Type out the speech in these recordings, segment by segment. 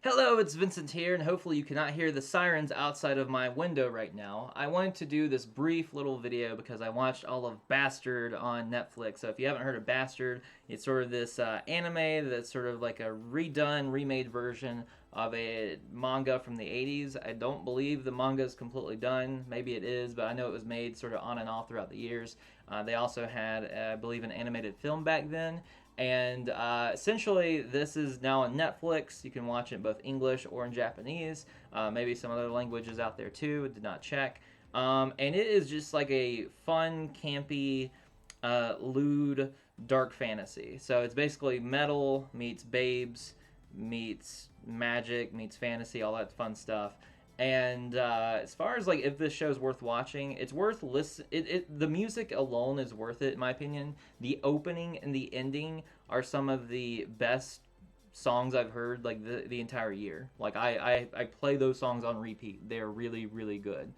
Hello, it's Vincent here, and hopefully you cannot hear the sirens outside of my window right now. I wanted to do this brief little video because I watched all of Bastard on Netflix. So if you haven't heard of Bastard, it's sort of this anime that's sort of like a redone, remade version of a manga from the 80s. I don't believe the manga is completely done. Maybe it is, but I know it was made sort of on and off throughout the years. They also had, I believe, an animated film back then. And essentially, this is now on Netflix. You can watch it in both English or in Japanese. Maybe some other languages out there too. Did not check. And it is just like a fun, campy, lewd, dark fantasy. So it's basically metal meets babes meets magic meets fantasy, all that fun stuff. And as far as like if this show's worth watching, it's worth listen. The music alone is worth it, in my opinion. The opening and the ending are some of the best songs I've heard like the entire year. Like I play those songs on repeat. They're really really good.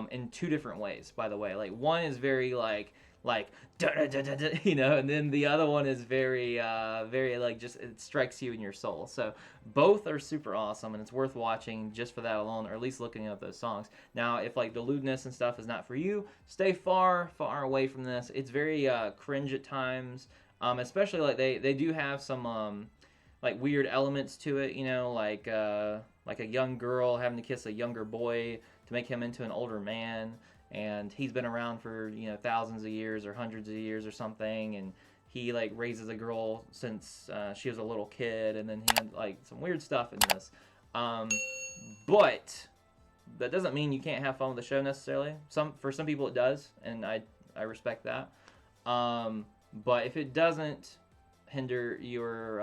In two different ways, by the way. Like one is very like you know, and then the other one is very very like just it strikes you in your soul. So both are super awesome, and it's worth watching just for that alone, or at least looking up those songs. Now if like the lewdness and stuff is not for you, stay far away from this. It's very cringe at times, especially like they do have some like weird elements to it, you know, like a young girl having to kiss a younger boy to make him into an older man, and he's been around for, you know, thousands of years or hundreds of years or something, and he like raises a girl since she was a little kid, and then he had like some weird stuff in this. But that doesn't mean you can't have fun with the show necessarily. For some people it does, and I respect that. But if it doesn't hinder your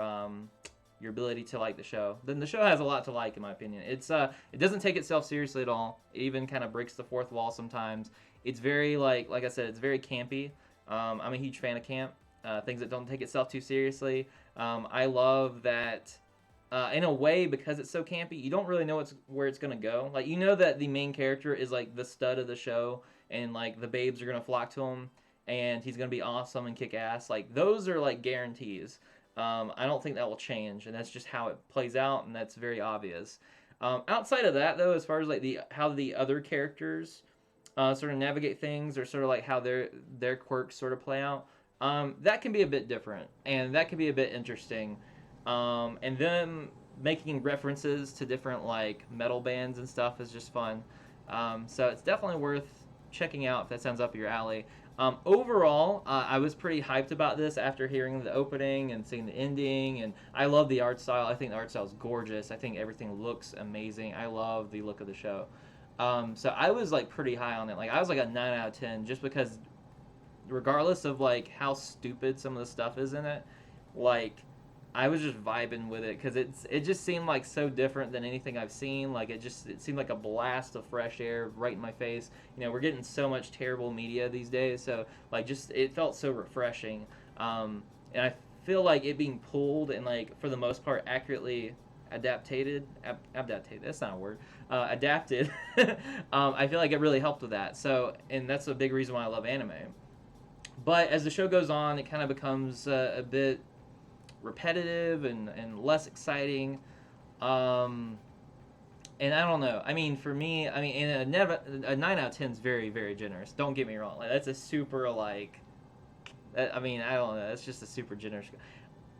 ability to like the show, then the show has a lot to like, in my opinion. It doesn't take itself seriously at all. It even kind of breaks the fourth wall sometimes. It's very like I said, it's very campy. I'm a huge fan of camp, things that don't take itself too seriously. I love that in a way, because it's so campy, you don't really know where it's gonna go. Like, you know that the main character is like the stud of the show, and like the babes are gonna flock to him, and he's gonna be awesome and kick ass. Like, those are like guarantees. I don't think that will change, and that's just how it plays out, and that's very obvious. Outside of that, though, as far as like how the other characters sort of navigate things, or sort of like how their quirks sort of play out, that can be a bit different, and that can be a bit interesting. And them making references to different like metal bands and stuff is just fun. So it's definitely worth checking out if that sounds up your alley. Overall, I was pretty hyped about this after hearing the opening and seeing the ending, and I love the art style. I think the art style is gorgeous. I think everything looks amazing. I love the look of the show. So I was like pretty high on it. Like, I was like a 9 out of 10, just because regardless of like how stupid some of the stuff is in it, like, I was just vibing with it because it just seemed like so different than anything I've seen. Like, it seemed like a blast of fresh air right in my face. You know, we're getting so much terrible media these days, so like just it felt so refreshing. And I feel like it being pulled and like for the most part accurately adapted. That's not a word. Adapted. I feel like it really helped with that. So, and that's a big reason why I love anime. But as the show goes on, it kind of becomes a bit repetitive and less exciting, and I don't know. I mean, for me, I mean, a 9 out of 10 is very very generous. Don't get me wrong. Like, that's a super like, I mean, I don't know. That's just a super generous.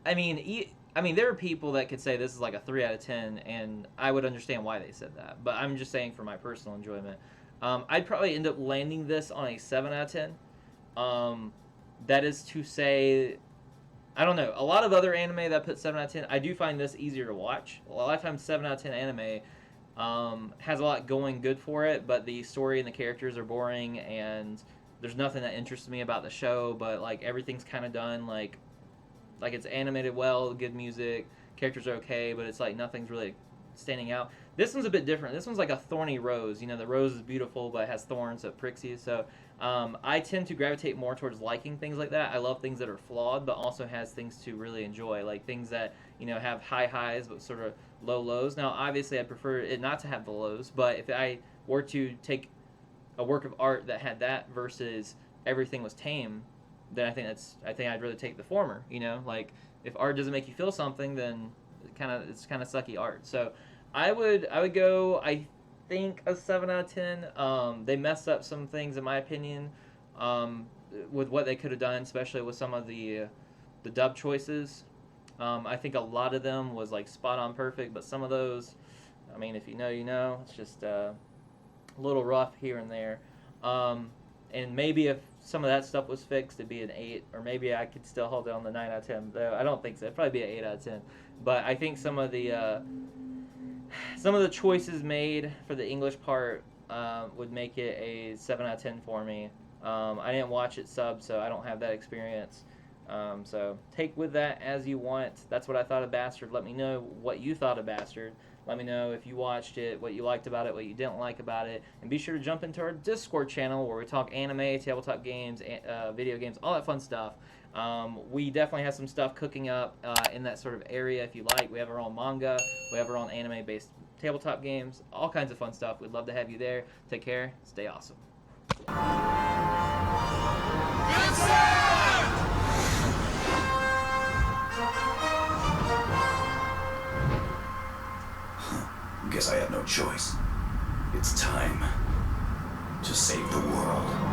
I mean, there are people that could say this is like a 3 out of 10, and I would understand why they said that. But I'm just saying for my personal enjoyment, I'd probably end up landing this on a 7 out of 10. That is to say, I don't know. A lot of other anime that put 7 out of 10, I do find this easier to watch. A lot of times 7 out of 10 anime has a lot going good for it, but the story and the characters are boring, and there's nothing that interests me about the show, but like everything's kind of done like it's animated well, good music, characters are okay, but it's like nothing's really standing out. This one's a bit different. This one's like a thorny rose. You know, the rose is beautiful, but it has thorns, so it pricks you. So I tend to gravitate more towards liking things like that. I love things that are flawed, but also has things to really enjoy, like things that, you know, have high highs but sort of low lows. Now, obviously, I'd prefer it not to have the lows, but if I were to take a work of art that had that versus everything was tame, then I think I'd rather take the former. You know, like if art doesn't make you feel something, then it's kind of sucky art. So I would go, I think, a 7 out of 10. They messed up some things in my opinion, with what they could have done, especially with some of the dub choices. I think a lot of them was like spot on perfect, but some of those, I mean, if you know, you know. It's just a little rough here and there. And maybe if some of that stuff was fixed, it'd be an 8, or maybe I could still hold it on the 9 out of 10. Though I don't think so. It'd probably be an 8 out of 10. But I think some of the choices made for the English part would make it a 7 out of 10 for me. I didn't watch it sub, so I don't have that experience. So take with that as you want. That's what I thought of Bastard. Let me know what you thought of Bastard. Let me know if you watched it, what you liked about it, what you didn't like about it. And be sure to jump into our Discord channel where we talk anime, tabletop games, video games, all that fun stuff. We definitely have some stuff cooking up in that sort of area if you like. We have our own manga. We have our own anime-based tabletop games. All kinds of fun stuff. We'd love to have you there. Take care. Stay awesome. Guess I have no choice. It's time to save the world.